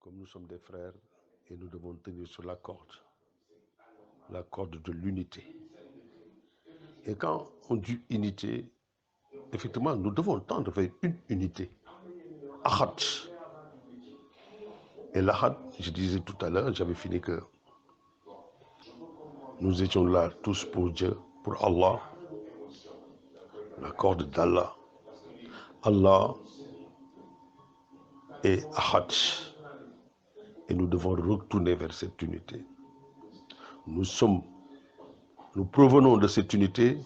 comme nous sommes des frères et nous devons tenir sur la corde de l'unité. Et quand on dit unité, effectivement, nous devons tendre vers une unité. Ahad. Et l'Ahad, je disais tout à l'heure, j'avais fini que nous étions là tous pour Dieu, pour Allah, la corde d'Allah. Allah est Ahad. Et nous devons retourner vers cette unité. Nous provenons de cette unité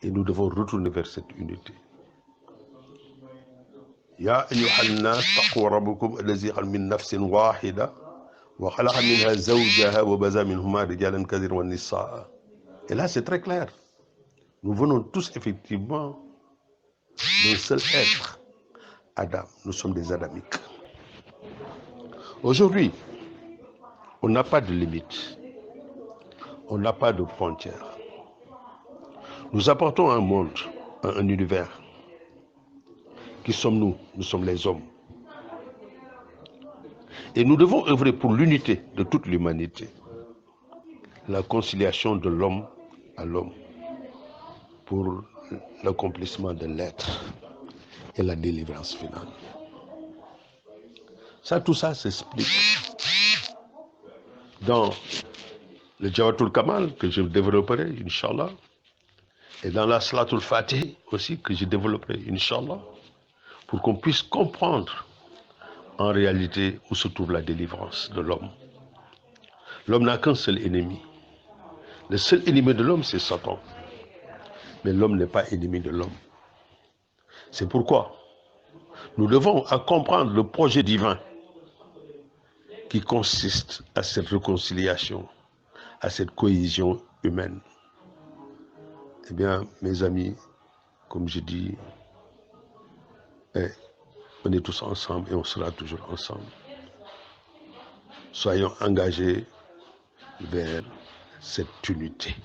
et nous devons retourner vers cette unité. Ya ayyuhan nas taqu rabbakum allazi khalaqa min nafsin wahida wa khalaqa minha zawjaha wa baza minhuma rijalan kathiran wa nisaa. Et là c'est très clair. Nous venons tous effectivement d'un seul être, Adam. Nous sommes des adamiques. Aujourd'hui, on n'a pas de limite. On n'a pas de frontières. Nous apportons un monde, un univers. Qui sommes-nous? Nous sommes les hommes. Et nous devons œuvrer pour l'unité de toute l'humanité. La conciliation de l'homme à l'homme. Pour l'accomplissement de l'être et la délivrance finale. Tout ça s'explique dans le Jawharatul Kamal que je développerai, Inch'Allah, et dans la Salatul Fatih aussi que je développerai, Inch'Allah, pour qu'on puisse comprendre en réalité où se trouve la délivrance de l'homme. L'homme n'a qu'un seul ennemi. Le seul ennemi de l'homme, c'est Satan. Mais l'homme n'est pas ennemi de l'homme. C'est pourquoi nous devons comprendre le projet divin qui consiste à cette réconciliation, à cette cohésion humaine. Eh bien, mes amis, comme je dis, on est tous ensemble et on sera toujours ensemble. Soyons engagés vers cette unité.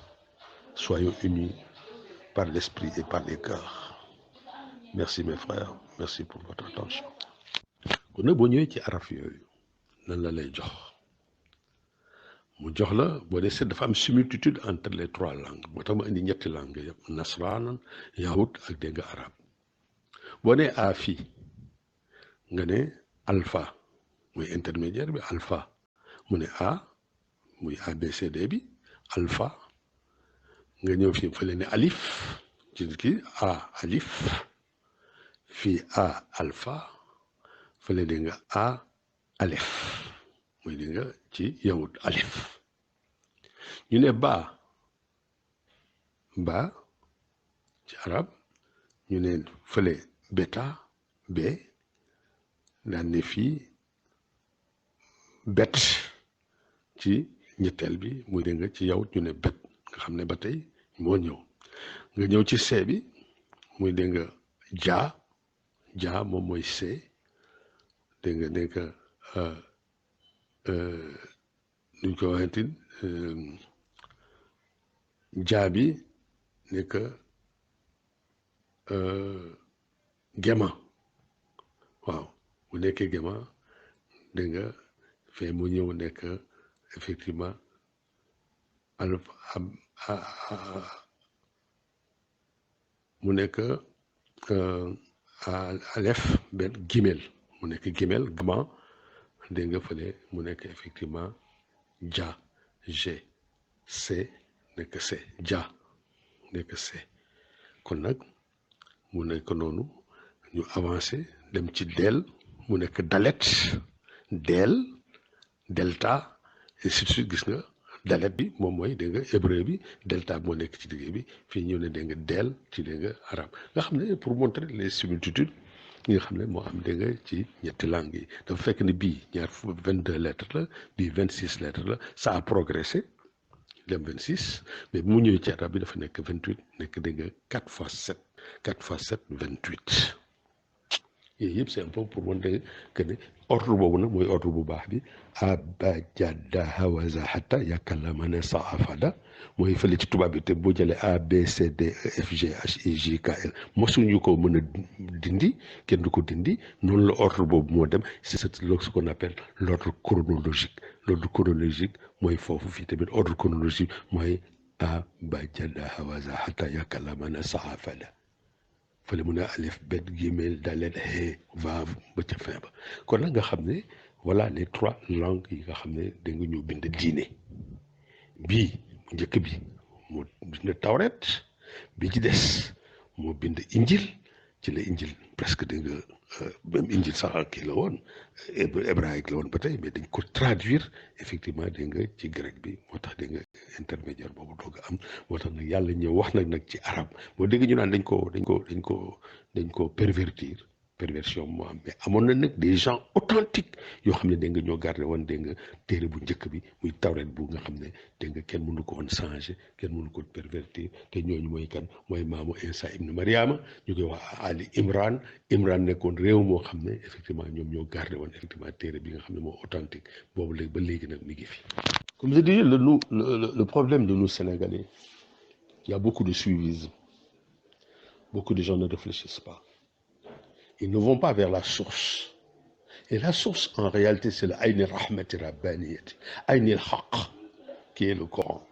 Soyons unis par l'esprit et par les cœurs. Merci mes frères, merci pour votre attention. kon nag boo ñëwee ci araf yooyu nan la lay jox mu jox la boo dee seet dafa am similitude entre les trois langues moo tax ma indi ñetti langues yëpp nasraan yahut ak dégg nga arab boo nee a fii nga ne alpha muy intermédiaire bi alpha mu ne a muy abcd bi alpha nga ñëw fii fële ne alif ci kii a alif fii a alpha fële dégg nga a alef muy dégg nga ci yawut alif ñu ne ba ci arab ñu ne fële beta b daan ne fii bet ci ñetteel bi muy dégg nga ci yawut ñu ne bet nga xam ne ba tey moo ñëw nga ñëw ci c bi muy dégg nga jaa moom mooy c dégg nga nekk nuñ ko waxeetin jaa bi nekk gema waaw bu nekkee gema dégg nga fee mu ñëw nekk effectivement mu nekk alef benn gimel mu nekk gimel gama dégg nga fële mu nekk effectivement ja g c nekk c ja nekk c kon nag mu nekk noonu ñu avancé dem ci del mu nekk dalet del delta et surtout gis nga dalet bi moom mooy dégg nga hébreu bi delta bi moo nekk ci digg bi fii ñëw ne dégg nga del ci dégg nga arabe nga xam ne pour montrer les similitudes ñi nga xam ne moo am dégg nga ci ñetti langues yi dafa fekk ne bii ñaar 22 lettres la bii 26 lettres la ça a progressé dem 26 mais bu mu ñëwee ci arabe bi dafa nekk 28 nekk dégg nga 4 fois 7 28 yooyu yëpp c'est un peu pour montrer que ne ordre boobu nag mooy ordre bu baax bi abajada hawaza hatta yakalamana saafada mooy fële ci tubaab bi te boo jëlee A B C D E F G H I J K L mosuñu ko mën a dindi kenn du ko dindi noonu la ordre boobu moo dem c'est ce qu'on appelle l'ordre chronologique mooy foofu fii tamit ordre chronologique mooy abajada hawaza hatta yakalamana saafada fële mu ne alif bet gimel dalet he vav ba ca fin ba kon nag nga xam ne voilà les 3 langues yi nga xam ne da nga ñëw bind diine bii mu njëkk bi moo bind tawret bi ci des moo bind injil ci la injil presque da nga même injil sax kii la woon hébraïque la woon ba tey mais dañ ko traduire effectivement da nga ci grec bi moo tax da nga intermédiaire boobu doog a am moo tax nag yàlla ñëw wax nag ci arab boo dégg ñu naan dañ ko perversion moo am mais amoon na nag des gens authentiques yoo xam ne da nga ñoo garder woon da nga téere bu njëkk bi muy tawret bu nga xam ne da nga kenn mënu ko woon changer kenn mënu ko pervertir te ñooñu mooy kan mooy maamu Insa ibn Mariama ñu koy wax Ali Imran nekkoon réew moo xam ne effectivement ñoom ñoo garder woon effectivement téere bi nga xam ne moo authentique boobu léegi ba léegi nag mi ngi fi. Comme je dis le problème de nous Sénégalais, il y a beaucoup de suivisme, beaucoup de gens ne réfléchissent pas. Ils ne vont pas vers la source. Et la source, en réalité, c'est le Ayn al-Rahmati Rabbaniyati, Ayn al-Haq, qui est le Coran.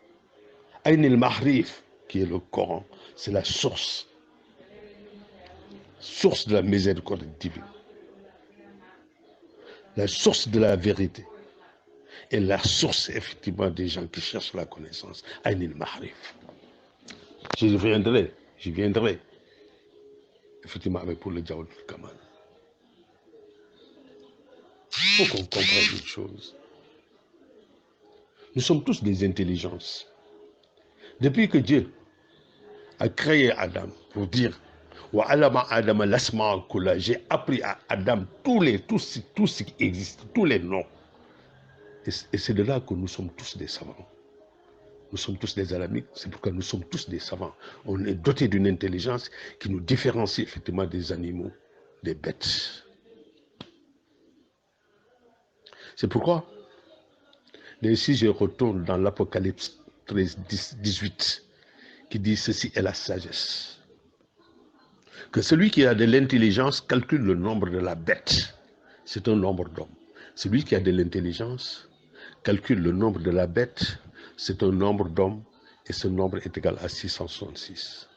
Ayn al-Mahrif, qui est le Coran. C'est la source de la miséricorde divine, la source de la vérité, et la source, effectivement, des gens qui cherchent la connaissance. Ayn al-Mahrif. J'y viendrai. Effectivement, avec pour le Djawad Kamal. Il faut qu'on comprenne une chose. Nous sommes tous des intelligences. Depuis que Dieu a créé Adam, pour dire Wa alama Adam lasma kula, j'ai appris à Adam tout ce qui existe, tous les noms. Et c'est de là que nous sommes tous des savants. Nous sommes tous des alamites, c'est pourquoi nous sommes tous des savants. On est dotés d'une intelligence qui nous différencie effectivement des animaux, des bêtes. C'est pourquoi, ici je retourne dans l'Apocalypse 13, 18, qui dit ceci est la sagesse. Que celui qui a de l'intelligence calcule le nombre de la bête. C'est un nombre d'hommes. Celui qui a de l'intelligence calcule le nombre de la bête. C'est un nombre d'hommes et ce nombre est égal à 666.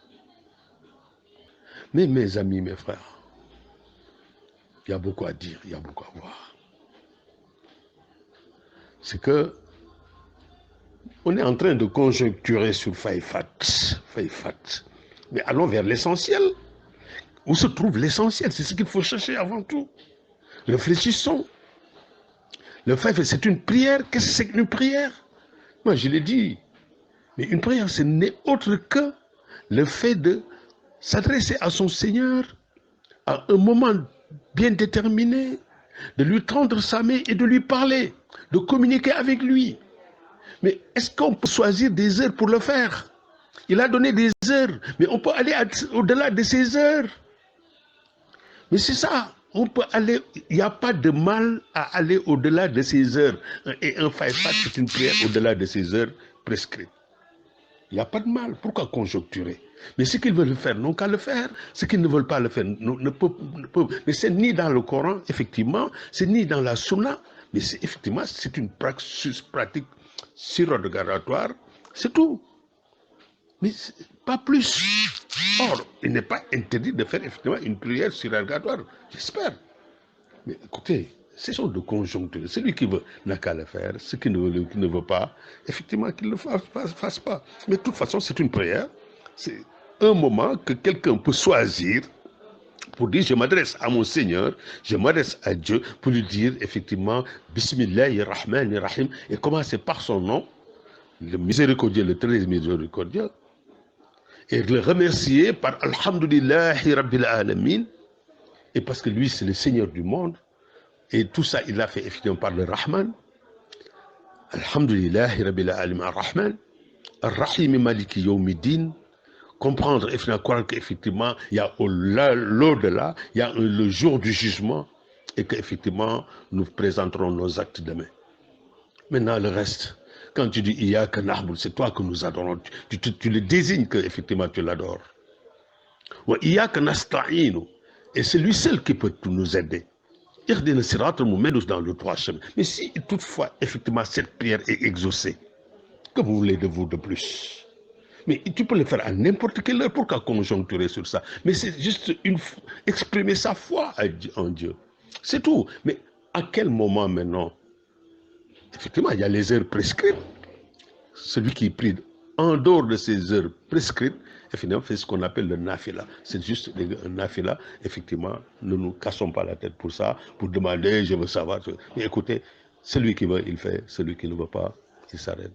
Mais mes amis, mes frères, il y a beaucoup à dire, il y a beaucoup à voir. C'est que on est en train de conjecturer sur Faifat. Mais allons vers l'essentiel. Où se trouve l'essentiel? C'est ce qu'il faut chercher avant tout. Réfléchissons. Le Faifat, c'est une prière. Qu'est-ce que c'est qu'une prière? Moi, je l'ai dit, mais une prière, ce n'est autre que le fait de s'adresser à son Seigneur à un moment bien déterminé, de lui tendre sa main et de lui parler, de communiquer avec lui. Mais est-ce qu'on peut choisir des heures pour le faire? Il a donné des heures, mais on peut aller au-delà de ces heures. Mais c'est ça. On peut aller, il n'y a pas de mal à aller au-delà de ces heures. Et un Faifat, c'est une prière au-delà de ces heures prescrites. Il n'y a pas de mal. Pourquoi conjecturer? Mais ceux qui veulent le faire n'ont qu'à le faire. Ceux qui ne veulent pas le faire ne peuvent. Mais c'est ni dans le Coran, effectivement, c'est ni dans la Sunna, mais effectivement, c'est une pratique surrogatoire. C'est tout. Mais pas plus. Or, il n'est pas interdit de faire effectivement une prière surrogatoire, j'espère. Mais écoutez, c'est chose de conjoncture. Celui qui veut n'a qu'à le faire. Ceux qui ne veut pas, effectivement, qu'il ne le fasse pas. Mais de toute façon, c'est une prière. C'est un moment que quelqu'un peut choisir pour dire je m'adresse à mon Seigneur, je m'adresse à Dieu pour lui dire effectivement Bismillahirrahmanirrahim et commencer par son nom, le miséricordieux, le très miséricordieux, et le remercier par Alhamdulillahi Rabbil Alamin, et parce que lui c'est le Seigneur du monde, et tout ça il l'a fait effectivement par le Rahman, Alhamdulillahi Rabbil Alamin Ar-Rahman, Ar-Rahim Maliki Yawmiddin, comprendre et finalement croire qu'effectivement, il y a l'au-delà, il y a le jour du jugement et qu'effectivement, nous présenterons nos actes demain. Maintenant, le reste, quand tu dis il y a qu'un arbre, c'est toi que nous adorons. Tu le désignes qu'effectivement tu l'adores. Il y a qu'un asta'inu. Et c'est lui seul qui peut nous aider. Ihdina sirata al-mumedus dans le droit chemin. Mais si toutefois, effectivement, cette prière est exaucée, que vous voulez de vous de plus? Mais tu peux le faire à n'importe quelle heure. Pourquoi conjoncturer sur ça? Mais c'est juste exprimer sa foi en Dieu. C'est tout. Mais à quel moment maintenant? Effectivement, il y a les heures prescrites. Celui qui prie en dehors de ces heures prescrites, effectivement, fait ce qu'on appelle le nafila. C'est juste un nafila. Effectivement, ne nous cassons pas la tête pour ça, pour demander, je veux savoir. Mais écoutez, celui qui veut, il fait. Celui qui ne veut pas, il s'arrête.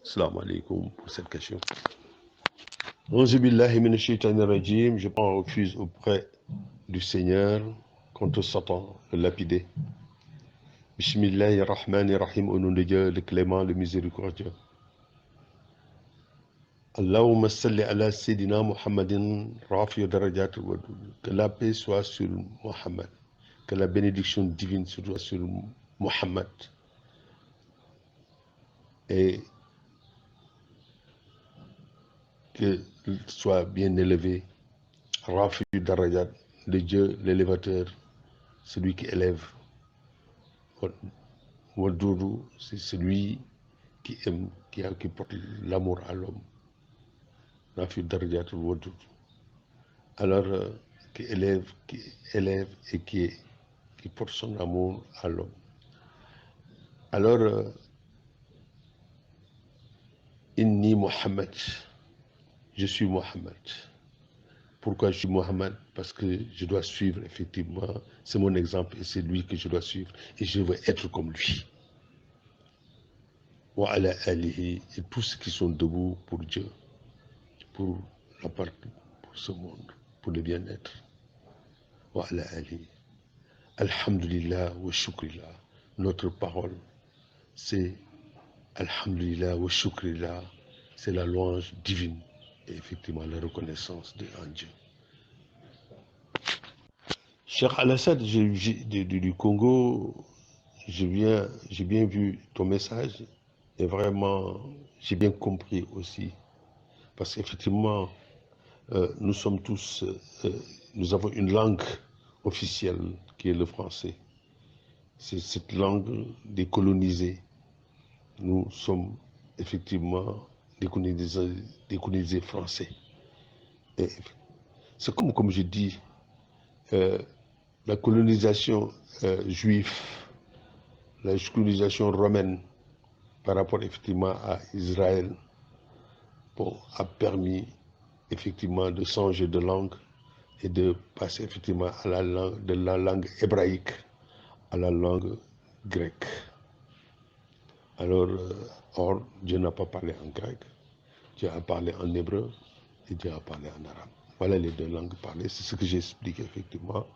Salam alaikum pour cette question. Je prends refuge auprès du Seigneur contre Satan, le lapidé. Bismillahirrahmanirrahim, au nom de Dieu, le clément, le miséricordieux. Allahumma salli ala Sayyidina Muhammadin, rafi darajat wa que la paix soit sur Muhammad, que la bénédiction divine soit sur Muhammad et qu'il soit bien élevé, rafi darajat, le Dieu, l'élévateur, celui qui élève. Wadoudou, c'est celui qui aime, qui porte l'amour à l'homme. Rafi darajat Wadoudou. Alors, qui élève et qui porte son amour à l'homme. Alors, Inni Muhammad, je suis Muhammad. Pourquoi je suis Muhammad? Parce que je dois suivre, effectivement, c'est mon exemple et c'est lui que je dois suivre et je veux être comme lui. Wa ala alihi, et tous ceux qui sont debout pour Dieu, pour la partie, pour ce monde, pour le bien-être. Wa ala alihi. Alhamdulillah wa shukrillah. Notre parole, c'est Alhamdulillah wa shukrillah. C'est la louange divine et effectivement la reconnaissance en Dieu. Cheikh Al-Assad du Congo, j'ai bien vu ton message et vraiment, j'ai bien compris aussi. Parce qu'effectivement, nous sommes tous, nous avons une langue officielle qui est le français. C'est cette langue décolonisée. Nous sommes effectivement décolonisés français. C'est comme je dis, la colonisation juive, la colonisation romaine par rapport effectivement à Israël, bon, a permis effectivement de changer de langue et de passer effectivement à la langue, de la langue hébraïque à la langue grecque. Alors, or, Dieu n'a pas parlé en grec, Dieu a parlé en hébreu et Dieu a parlé en arabe. Voilà les deux langues parlées. C'est ce que j'explique effectivement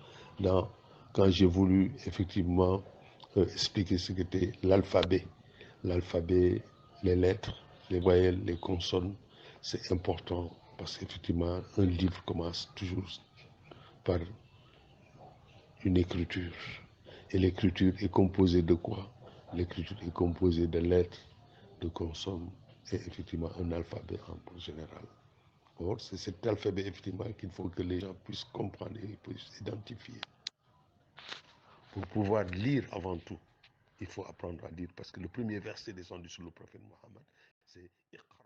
quand j'ai voulu effectivement expliquer ce qu'était l'alphabet. L'alphabet, les lettres, les voyelles, les consonnes, c'est important parce qu'effectivement, un livre commence toujours par une écriture. Et l'écriture est composée de quoi? L'écriture est composée de lettres, de consonnes et effectivement un alphabet en général. Or, c'est cet alphabet effectivement qu'il faut que les gens puissent comprendre et puissent identifier. Pour pouvoir lire avant tout, il faut apprendre à lire parce que le premier verset descendu sur le prophète Mohammed, c'est Iqra.